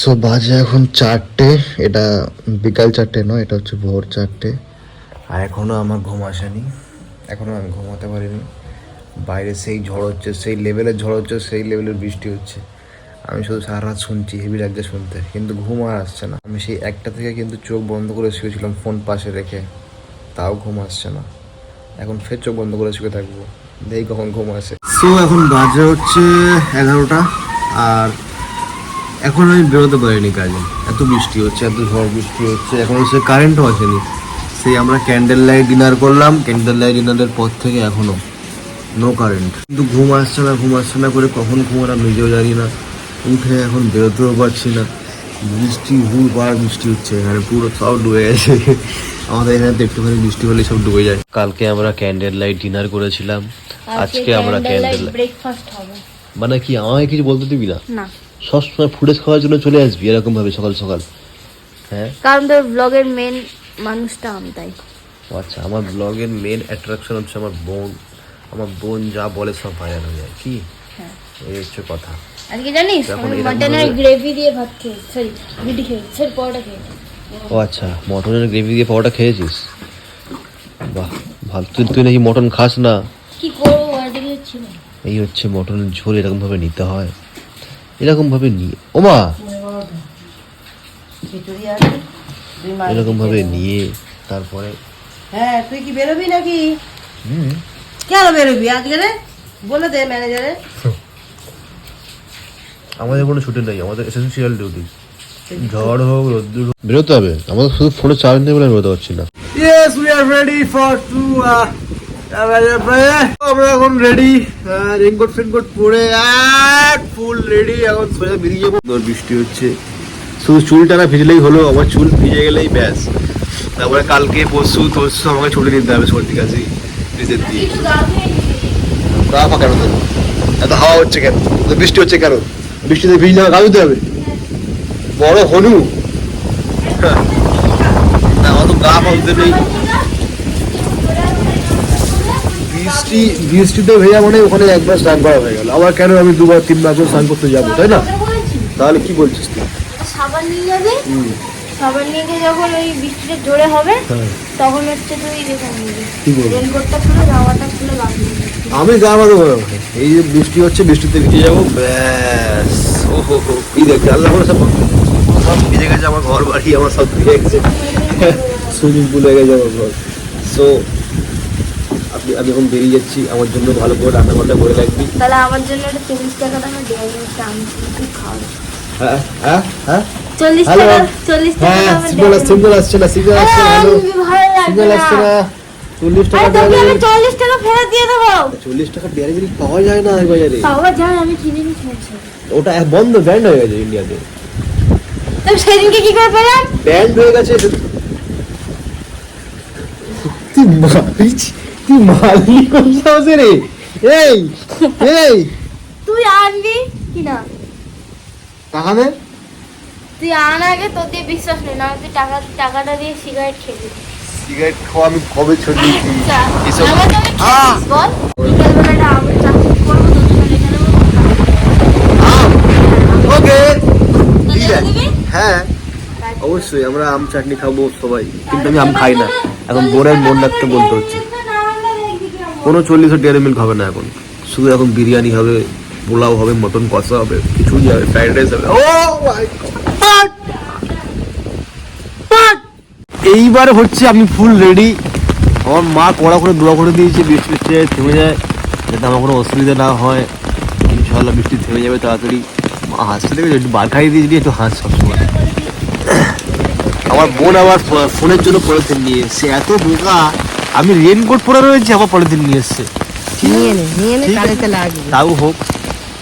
So বাজে এখন 4টে, এটা বিকাল 4টে নয়, এটা হচ্ছে ভোর 4টে। আর এখনও আমার ঘুম আসেনি, এখনও আমি ঘুমাতে পারিনি। বাইরে সেই ঝড় হচ্ছে, সেই লেভেলের ঝড় হচ্ছে, সেই লেভেলের বৃষ্টি হচ্ছে। আমি শুধু সারা রাত শুনছি, হেভি লাগছে শুনতে, কিন্তু ঘুম আর আসছে না। আমি সেই 1টা থেকে কিন্তু চোখ বন্ধ করে শুয়েছিলাম ফোন পাশে রেখে, তাও ঘুম আসছে না। এখন ফের চোখ বন্ধ করে শুয়ে থাকবো, দেখি কখন ঘুম আসে। সো এখন বাজে হচ্ছে 11টা, আর এখন আমি বেরোতে পারিনি কাজে, এত বৃষ্টি হচ্ছে, এত ঝড় বৃষ্টি হচ্ছে। এখন সে কারেন্টও আসেনি। সেই আমরা ক্যান্ডেল লাইট ডিনার করলাম, ক্যান্ডেল লাইট ডিনারের পর থেকে এখনও নো কারেন্ট। কিন্তু ঘুম আসছে না করে কখন ঘুমালাম নিজেও জানি না। উঠে এখন বেরোতেও পারছি না, বৃষ্টি হুড় বৃষ্টি হচ্ছে, এখানে পুরো সব ডুবে গেছে। আমাদের এখানে তো একটুখানি বৃষ্টি হলে সব ডুবে যায়। কালকে আমরা ক্যান্ডেল লাইট ডিনার করেছিলাম, আজকে আমরা ক্যান্ডেল ব্রেকফাস্ট হবে। মানে কি আমায় কিছু বলতে দিবি না? না, সবসময় ফুটেজ খাওয়ার জন্য চলে আসবি এরকম ভাবে সকাল সকাল? হ্যাঁ, কারণ তোর ব্লগের মেন মানুষটা আমি, তাই। আচ্ছা, আমার ব্লগের মেন অ্যাট্রাকশন হচ্ছে আমার বোন। আমার বোন যা বলে সব ভাইরাল হয়ে যায়, কি এই হচ্ছে কথা। আজকে জানিস এখন আমি এরকম মাটনের ভাবে- গ্রেভি দিয়ে ভাত খেয়েছি, সরি বিডি খেয়েছি, সরি পরোটা খেয়েছি। ও আচ্ছা, মটনের গ্রেভি দিয়ে পাওয়াটা খেয়েছিস? বাহ, ভালো। তুই নাকি মটন খাস না? কি করবো, আজকে ছিল। এই হচ্ছে মটনের ঝোল, এরকম ভাবে নিতে হয়, এরকম ভাবে নিয়ে, ওমা এরকম ভাবে নিয়ে তারপরে। হ্যাঁ, তুই কি বেরোবি নাকি? কেন বেরোবি আজকে রে? বলে দে ম্যানেজারে। আমাদের কোনো ছুটি নেই, আমাদের এসেন্সিয়াল ডিউটি। ঝড় হোক রোদ্দুর হোক বেরোতে হবে। আমাদের শুধু ফোনে চার্জ নেই বলে আমি বেরোতে পারছি না। Yes, we are ready for to আমরা এখন রেডি, রেইনকোট ফেনকোট পরে ফুল রেডি, এখন সোজা বেরিয়ে যাবো। বৃষ্টি হচ্ছে, শুধু চুলটা না ভিজলেই হলো, আমার চুল ভিজে গেলেই ব্যাস। তারপরে কালকে পরশু আমাকে ছুটি নিতে হবে সর্দি কাশি নিজের দিয়ে। গা পা কেন দেবো? এত হাওয়া হচ্ছে কেন? বৃষ্টি হচ্ছে কেন? বৃষ্টিতে ভিজলে গা ধুতে হবে? বড় হনু না, অত গা পা ধুতে নেই। বৃষ্টিতে ভেজা মানে ওখানে একবার স্নান করা হয়ে গেল, আবার কেন আমি 2বার 3বার করে স্নান করতে যাবো, তাই না? তাহলে কি বলছিস তুই? সাবান নিয়ে যাবে, সাবান নিয়ে গিয়ে যখন ওই বৃষ্টিটা জোরে হবে তখন হচ্ছে তুই রেনকোটটা খুলে জামাটা খুলে বাঁধবি। আমি জামা দেবো, এই যে বৃষ্টি হচ্ছে বৃষ্টিতে ভিজে যাবো ব্যাস। ওহো হো, কি দেখছি আল্লাহ করে সব ভিজে গেছে, আমার ঘর বাড়ি আমার সব ভিজে গেছে, সুইমিং পুল হয়ে গেছে আমার ঘর। সো আমি এখন বেরিয়ে যাচ্ছি, আমার জন্য ভালো করে রান্না বান্না করে রাখবি। তাহলে আমার জন্য একটা 40 টাকা দামের ডেয়ারি মিল্ক আনছি, তুই খাওয়া। হ্যাঁ হ্যাঁ হ্যাঁ 40 হ্যালো। টাকা 40 টাকা হ্যাঁ, দামের সিগন্যাল আসছে না, সিগন্যাল আসছে না, হ্যালো, ভালো লাগবে সিগন্যাল আসছে না। 40 টাকা আরে তোকে আমি দেওয়া 40 টাকা ফেরত দিয়ে দেবো। 40 টাকা ডেয়ারি মিল্ক পাওয়া যায় না এই বাজারে। পাওয়া যায়, আমি কিনে নিয়ে খেয়েছি। ওটা বন্ধ, ব্যান্ড হয়ে গেছে ইন্ডিয়াতে। তো সেদিনকে কি করে পেলাম? ব্যান্ড হয়ে গেছে। তুই মালিক কোথাও রে? এই এই তুই আনবি কি না? টাকা দে। তুই আন আগে, তোর দিয়ে বিশ্বাস নেই না, তুই টাকাটা দিয়ে সিগারেট খেলি। সিগারেট খাওয়া আমি কবে ছেড়ে দিয়েছি? এসব আমাকে আমি খেলিস বল? বিকেলবেলাটা আমরা চাকরি করবো, তোর জন্য লিখে দেবো। ওকে, তো ঠিক আছে। দিবি? হ্যাঁ অবশ্যই, আমরা আম চাটনি খাবো সবাই, কিন্তু আমি আম খাই না এখন। বোনের মন রাখতে বলতে হচ্ছে। কোনো 40 ডেয়ারি মিল্ক হবে না এখন, শুধু এখন বিরিয়ানি হবে, পোলাও হবে, মটন কষা হবে, খিচুড়ি হবে, ফ্রাইড রাইস হবে। ও মাই গড, এইবার হচ্ছে আমি ফুল রেডি। আমার মা কড়া করে দোয়া করে দিয়েছে বৃষ্টি থেমে যায়, যাতে আমার কোনো অসুবিধা না হয়। ইনশাআল্লাহ বৃষ্টি থেমে যাবে তাড়াতাড়ি। মা হাসতে দেখে একটু বার খাইয়ে দিয়েছি, একটু হাস সবসময়। আমার বোন আবার ফোনের জন্য পলিথিন নিয়ে এসছে, এত বোকা। আমি রেনকোট পরে রয়েছি, আবার পলিথিন নিয়ে এসছে। নিয়ে নে কালেতে লাগবে। তাও হোক,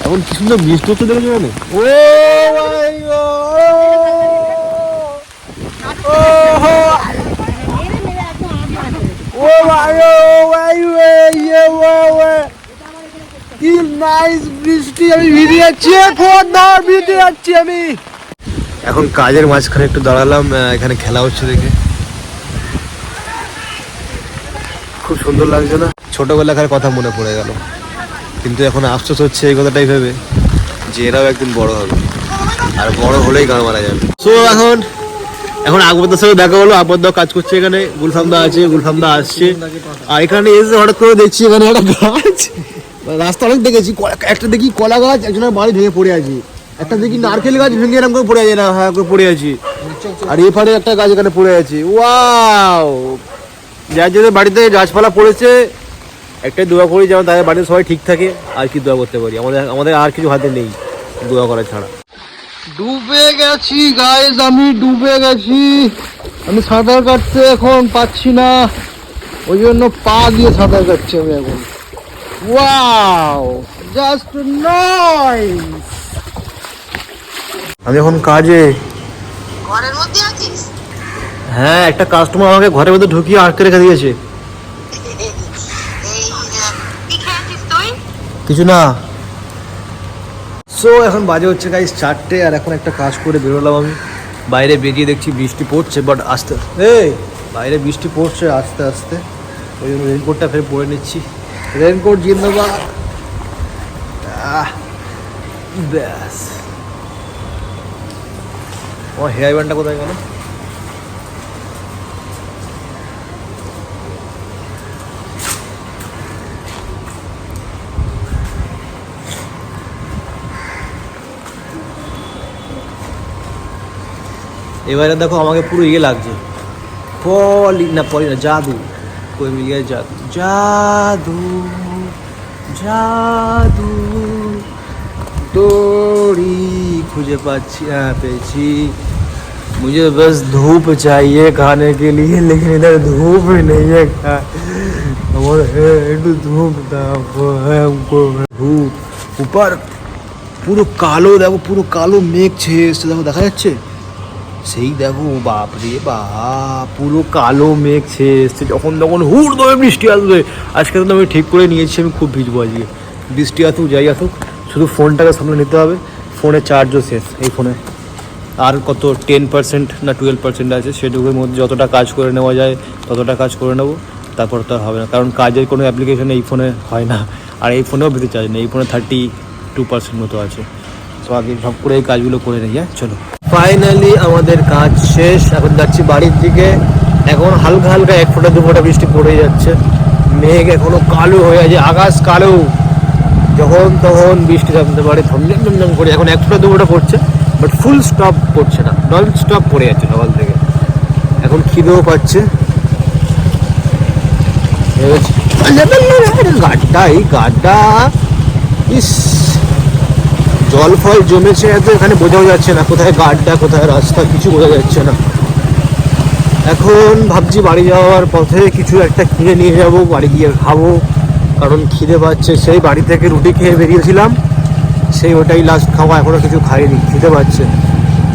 এখন কি সুন্দর বৃষ্টি হচ্ছে দেখেছো মানে। ও মাই কি নাইস বৃষ্টি, আমি ভিজে যাচ্ছি, ভিজে যাচ্ছি আমি। এখন কাজের মাঝখানে একটু দাঁড়ালাম, এখানে খেলা হচ্ছে দেখে খুব সুন্দর লাগছে না? ছোটবেলাকার কথা মনে পড়ে গেল, কিন্তু এখন আফসোস হচ্ছে এই কথাটাই ভেবে যে এরাও একদিন বড় হবে। আর বড় হলেই গান মারা যাবে। সো এখন আকবরদার সাথে দেখা হলো, আকবরদা কাজ করছে এখানে, গুলফামদা আছে, গুলফামদা আসছে। আর এখানে এসে হঠাৎ করে দেখছি এখানে একটা গাছ, রাস্তা অনেক দেখেছি, একটা দেখি কলা গাছ একজনের বাড়ি ভেঙে পড়ে আছে, একটা দেখি নারকেল গাছ ভেঙে এরকম করে পড়ে আছে, না হ্যাঁ করে পড়ে আছে, আর এপারে একটা গাছ এখানে পড়ে আছে। ওয়াও, যার জন্য বাড়িতে গাছপালা পড়েছে একটাই দোয়া করি যেন তাদের বাড়িতে সবাই ঠিক থাকে। আর কি দোয়া করতে পারি, আমাদের আর কিছু হাতে নেই দোয়া করা ছাড়া। ডুবে গেছি গাইস, আমি ডুবে গেছি, আমি সাঁতার কাটতে এখন পাচ্ছি না, ওই জন্য পা দিয়ে সাঁতার কাটছি আমি এখন। Wow, just nice. আমি এখন কাজে। ঘরের মধ্যে আছিস? হ্যাঁ, একটা কাস্টমার আমাকে ঘরের মধ্যে ঢুকিয়ে আটকে রেখে দিয়েছে। কিছু না। সো এখন বাজে হচ্ছে গাইস 4টে, আর এখন একটা কাজ করে বেরোলাম আমি। বাইরে বেরিয়ে দেখছি বৃষ্টি পড়ছে, বাট আস্তে বাইরে বৃষ্টি পড়ছে আস্তে আস্তে, ওই জন্য রেনকোটটা ফের পরে নিচ্ছি। রেনকোট জিন্দাবাদ। ব্যাস, ও হেয়ার ব্যান্ডটা কোথায় গেল? এবারে দেখো আমাকে পুরো ইয়ে লাগছে, পলি না জাদু, কই মিলিয়ে জাদু, জাদু জাদু তোড়ি খুঁজে পাচ্ছি, হ্যাঁ পেয়েছি। मुझे बस धूप चाहिए खाने के लिए, लेकिन इधर धूप ही नहीं है। और धूप धूप ऊपर পুরো কালো, দেখো পুরো কালো মেঘ ছেয়ে এসছে, দেখো দেখা যাচ্ছে, সেই দেখো বাপরে বাপ, পুরো কালো মেঘ ছেয়ে এসছে, যখন তখন হুড় ধরে বৃষ্টি আসবে। আজকে তো আমি ঠিক করে নিয়েছি আমি খুব ভিজবো আজকে, বৃষ্টি আসুক যাই আসুক, শুধু ফোনটাকে সামনে নিতে হবে। ফোনে চার্জও শেষ, এই ফোনে আর কত 10% না 12% আছে, সেটুকুর মধ্যে যতটা কাজ করে নেওয়া যায় ততটা কাজ করে নেবো, তারপর তো হবে না, কারণ কাজের কোনো অ্যাপ্লিকেশন এই ফোনে হয় না, আর এই ফোনেও বেশি চার্জ নেই, এই ফোনে 32% মতো আছে। তো আগে সব করে এই কাজগুলো করে নিই। হ্যাঁ চলো, ফাইনালি আমাদের কাজ শেষ, এখন যাচ্ছি বাড়ির দিকে। এখন হালকা হালকা 1 ফোঁটা 2 ফোঁটা বৃষ্টি পড়ে যাচ্ছে, মেঘ এখনো কালো হয়ে আছে, আকাশ কালো, যখন তখন বৃষ্টি থামতে পারে, থমঝম করে। এখন 1 ফোঁটা 2 ফোঁটা পড়ছে, বাট ফুল স্টপ পড়ছে না, নন স্টপ পড়ে যাচ্ছে সকাল থেকে। এখন খিদেও পাচ্ছে, গাড্ডা, এই গাড্ডা, ইস জল ফল জমেছে এত, এখানে বোঝাও যাচ্ছে না কোথায় গাড্ডা কোথায় রাস্তা, কিছু বোঝা যাচ্ছে না। এখন ভাবছি বাড়ি যাওয়ার পথে কিছু একটা কিনে নিয়ে যাব, বাড়ি গিয়ে খাবো, কারণ খিদে পাচ্ছে। সেই বাড়ি থেকে রুটি খেয়ে বেরিয়েছিলাম, সেই ওটাই লাস্ট খাওয়া, এখনও কিছু খাইনি, খিদে পাচ্ছে।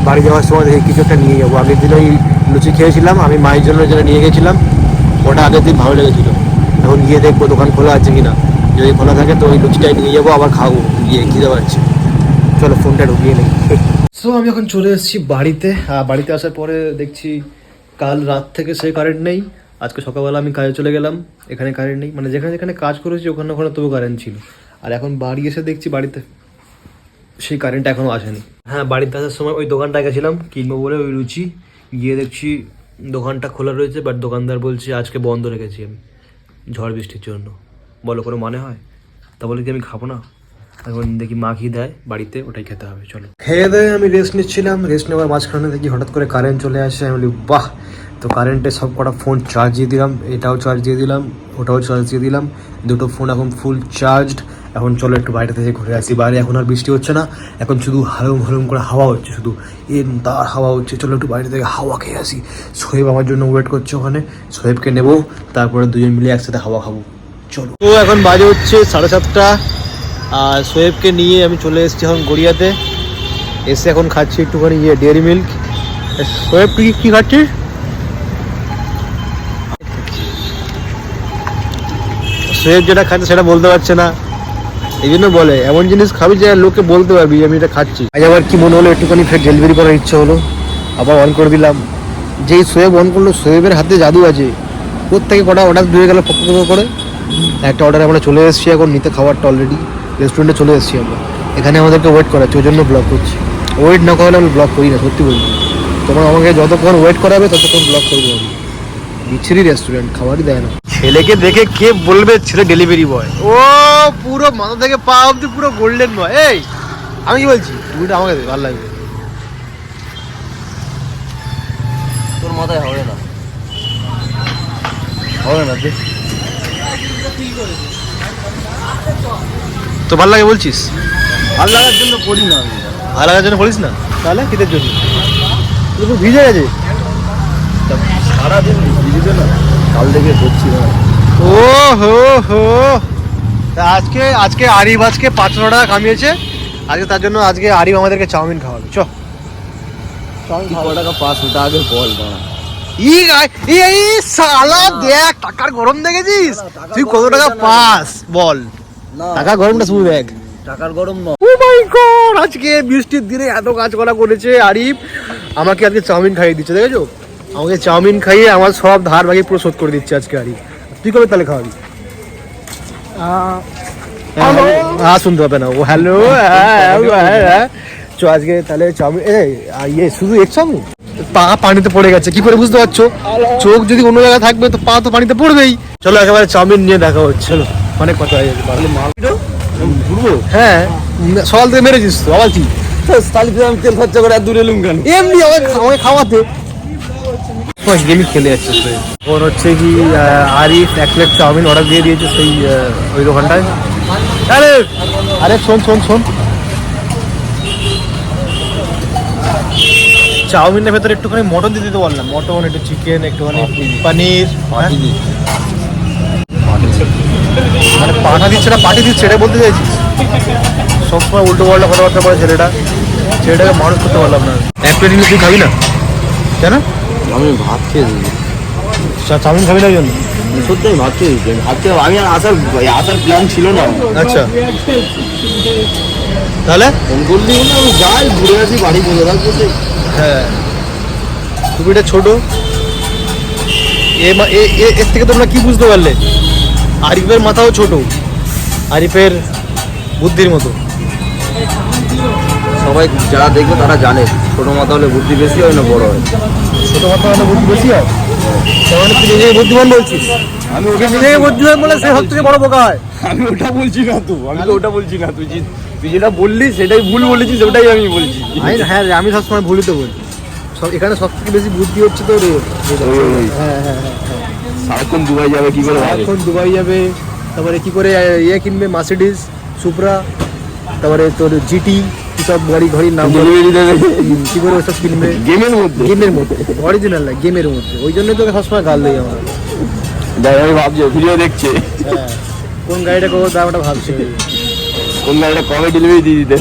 বাড়ি যাওয়ার সময় দেখে কিছু একটা নিয়ে যাবো। আগের দিন ওই লুচি খেয়েছিলাম আমি, মায়ের জন্য যেটা নিয়ে গেছিলাম, ওটা আগের দিন ভালো লেগেছিলো। এখন গিয়ে দেখবো দোকান খোলা আছে কিনা, যদি খোলা থাকে তো ওই লুচিটাই নিয়ে যাবো, আবার খাবো গিয়ে, খিদে পাচ্ছে। চলো ফোনটা ঢুকিয়ে নেই। সো আমি এখন চলে এসেছি বাড়িতে। বাড়িতে আসার পরে দেখছি কাল রাত থেকে সেই কারেন্ট নেই, আজকে সকালবেলা আমি কাজে চলে গেলাম, এখানে কারেন্ট নেই, মানে যেখানে যেখানে কাজ করেছি ওখানে ওখানে তবু কারেন্ট ছিল। আর এখন বাড়ি এসে দেখছি বাড়িতে সেই কারেন্ট এখনও আসেনি। হ্যাঁ, বাড়িতে আসার সময় ওই দোকানটা গেছিলাম কিনবো বলে, ওই লুচি, গিয়ে দেখছি দোকানটা খোলা রয়েছে, বাট দোকানদার বলছে আজকে বন্ধ রেখেছি আমি ঝড় বৃষ্টির জন্য। বলো কোনো মানে হয়? তা বলে কি আমি খাবো না? এখন দেখি মা কি দেয় বাড়িতে, ওটাই খেতে হবে। চলো খেয়ে দেয় আমি রেস্ট নিচ্ছিলাম, রেস্ট নেওয়ার মাঝখানে দেখি হঠাৎ করে কারেন্ট চলে আসে। আমি বলি বাহ, তো কারেন্টে সব কটা ফোন চার্জ দিয়ে দিলাম, এটাও চার্জ দিয়ে দিলাম, ওটাও চার্জ দিয়ে দিলাম, দুটো ফোন এখন ফুল চার্জড। এখন চলো একটু বাইরে থেকে ঘুরে আসি। বাইরে এখন আর বৃষ্টি হচ্ছে না, এখন শুধু হালুম হালুম করে হাওয়া হচ্ছে, শুধু তার হাওয়া হচ্ছে। চলো একটু বাইরে থেকে হাওয়া খেয়ে আসি। সোহেব আমার জন্য ওয়েট করছে ওখানে, সোহেবকে নেবো, তারপরে দুজন মিলে একসাথে হাওয়া খাবো। চলো, তো এখন বাজে হচ্ছে 7:30, আর সোহেবকে নিয়ে আমি চলে এসেছি এখন গড়িয়াতে। এসে এখন খাচ্ছি একটুখানি ডেয়ারি মিল্ক। সোহেব তুই কি খাচ্ছিস? সোহেব যেটা খাচ্ছে সেটা বলতে পারছে না, এই জন্য বলে এমন জিনিস খাবি যে লোককে বলতে পারবি আমি এটা খাচ্ছি। আজ আবার কি মনে হলো একটুখানি ফের ডেলিভারি করার ইচ্ছা হলো, আবার অন করে দিলাম। যেই সোহেব অন করলো, সোহেবের হাতে জাদু আছে, কোত্থেকে কটা অর্ডার ধুয়ে গেল ফক করে। একটা অর্ডার আমরা চলে এসেছি এখন নিতে, খাবারটা অলরেডি রেস্টুরেন্টে চলে এসেছি আমরা। এখানে আমাদেরকে ওয়েট করাচ্ছি, ওই জন্য ব্লগ করছি। ওয়েট না করালে আমি ব্লগ করি না, সত্যি বলছি। তোমার আমাকে যতক্ষণ ওয়েট করাবে ততক্ষণ ব্লগ করবো আমি। বিচ্ছিরি রেস্টুরেন্ট, খাবারই দেয় না। ছেলেকে দেখে কে বলবে ছেলে ডেলিভারি বয়? ও পুরো মাথা থেকে পা অব্দি পুরো গোল্ডেন বয়। এই আমি কি বলছি, তুইটা আমাকে দে, ভালো লাগবে। তোর মাথায় হবে না, হবে না, তো ভালো লাগে বলছিস? ভালো লাগার জন্য করি না আমি। ভালো লাগার জন্য বলিস না, তাহলে কিদের জন্য? তুই তো ভিজে গেছে। সারাদিন ভিজেছে না, কাল থেকে করছি না। ও হো হো, তা আজকে আরিফ 500 টাকা কামিয়েছে আজকে, তার জন্য আজকে আরিফ আমাদেরকে চাউমিন খাওয়াবে। চ তুই ক টাকা পাস ওটা আগে বল বাড়া। এই শালা দেখ টাকার গরম দেখেছিস? তুই কত টাকা পাস বল? না টাকা গরমটা শুধু দেখ। টাকার গরম না। ও মাই গড, আজকে বৃষ্টির দিনে এত কাজ করা করেছে আরিফ, আমাকে আজকে চাউমিন খাইয়ে দিচ্ছে, দেখেছো? আমাকে চাউমিন খাইয়ে আমার সব ধার ভাগি পুরো শোধ করে দিচ্ছে আজকে আরিফ। তুই কবে তাহলে খাওয়াবি? হ্যাঁ শুনতে হবে না, ও হ্যালো চ আজকে তাহলে চাউমিন। ইয়ে শুধু এক চাউমিন? পা পানিতে পড়ে গেছে, কি করে বুঝতে পারছো? চোখ যদি অন্য জায়গায় থাকবে তো পা তো পানিতে পড়বেই। চলো একেবারে চাউমিন নিয়ে দেখা হচ্ছে, চলো অনেক কথা হয়ে যাচ্ছে। ঘুরবো? হ্যাঁ সকাল থেকে মেরেছিস তো, আবার কি? তাহলে আমি তেল খরচা করে আর দূরে এলুম কেন? এমনি আমাকে খাওয়াতে গেমই খেলে যাচ্ছে। ওর হচ্ছে কি আরিফ 1 প্লেট চাউমিন অর্ডার দিয়ে দিয়েছে সেই ওই দোকানটায়। আরে আরে শোন শোন শোন, চাউমিনের ভেতরে একটুখানি মটন দিয়ে দিতে বললাম, মটন, একটু চিকেন, একটুখানি পনির। মানে পাঠা দিচ্ছে না পাটি দিচ্ছে, এটা বলতে চাইছিস? সবসময় উল্টো পাল্টা কথাবার্তা বলে ছেলেটাকে মানুষ করতে পারলাম না। 1 প্লেট নিলে তুই খাবি না কেন? আমি ভাত খেয়ে দিই। চাউমিন খাবি না ওই জন্য? সত্যি আমি ভাত খেয়ে দিচ্ছি। ভাত খেয়ে আমি আর আসার প্ল্যান ছিল না। আচ্ছা তাহলে ফোন করলি বলে আমি যাই, ঘুরে আসি, বাড়ি বলে রাখবো। হ্যাঁ টুপিটা ছোট, এর থেকে তোমরা কি বুঝতে পারলে? আরিফের মাথাও ছোট, আরিফের বুদ্ধির মতো। সবাই যারা দেখবে তারা জানে ছোট মাথা হলে বুদ্ধি বেশি হয় না বড় হয়। ছোট মাথা হলে বুদ্ধি বেশি হয়, তাহলে তুই নিজেকে বুদ্ধিমান বলছিস? আমি ওটা নিজেকে বুদ্ধিমান বলে সে সব থেকে বড় বোকা হয়। আমি ওটা বলছি না তো, আমি তো ওটা বলছি না। তুই যেটা বললি সেটাই ভুল বলেছিস, ওটাই আমি বলছি। হ্যাঁ আমি সবসময় ভুলই তো বলি। এখানে সব থেকে বেশি বুদ্ধি হচ্ছে তো হ্যাঁ হ্যাঁ হ্যাঁ, সারাক্ষণ দুবাই যাবে কি করে? এখন দুবাই যাবে, তারপরে কি করে ইয়ে কিনবে, মার্সিডিজ, সুপ্রা, তারপরে তোর জিটি, সব গাড়ির নাম কি করে ওসব কিনবে গেমের মধ্যে অরিজিনাল না, গেমের মধ্যে। ওই জন্যই তোকে সবসময় গাল দেয় আমার। আমি ভাবছি ভিডিও দেখছে হ্যাঁ কোন গাড়িটা কবে দামটা ভাবছে, কোন গাড়িটা কবে ডেলিভারি দিয়ে দিতে।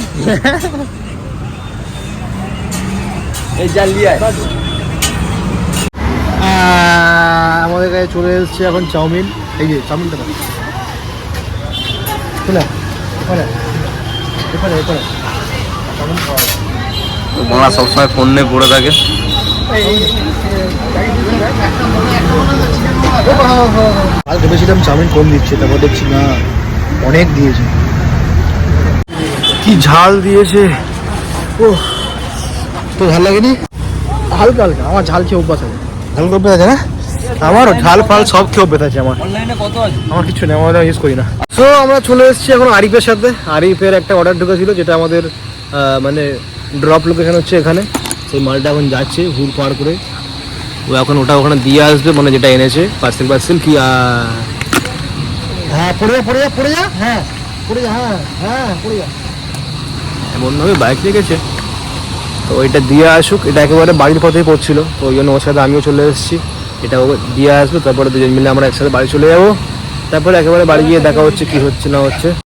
এই জানলিয়া আমাদের কাছে চলে এসেছে এখন চাউমিন। এই যে চাউমিনটা ওরা সবসময় ফোন নিয়ে পড়ে থাকে। আজ ভেবেছিলাম চাউমিন কম দিচ্ছে, তারপর দেখছি না অনেক দিয়েছে। কি ঝাল দিয়েছে! ও তো ঝাল লাগেনি? হালকা হালকা, আমার ঝাল খেয়ে অভ্যাস আছে। ঝাল খেয়ে অভ্যাস আছে না? আমারও ঝাল ফাল সব খেয়ে অভ্যাস আছে আমার। অনলাইনে কত আছে? আমার কিছু নেই, আমরা ইউজ করি না। সো আমরা চলে এসেছি এখন আরিফের সাথে। আরিফের একটা অর্ডার ঢুকেছিল, যেটা আমাদের মানে ড্রপ লোকেশন হচ্ছে এখানে। সেই মালটা এখন যাচ্ছে হুড় পাড় করে, ও এখন ওটা ওখানে দিয়ে আসবে, মানে যেটা এনেছে পার্সেল কি। হ্যাঁ পড়ে যা হ্যাঁ পড়ে যা, হ্যাঁ হ্যাঁ পড়ে যা। এমনভাবে বাইক লেগেছে তো ওইটা দিয়ে আসুক। এটা একেবারে বাড়ির পথেই পড়ছিল, তো ওই জন্য ওর সাথে আমিও চলে এসেছি। এটা ও দিয়ে আসবে, তারপরে দুজন মিলে আমরা একসাথে বাড়ি চলে যাবো। তারপরে একেবারে বাড়ি গিয়ে দেখা হচ্ছে কি হচ্ছে না হচ্ছে।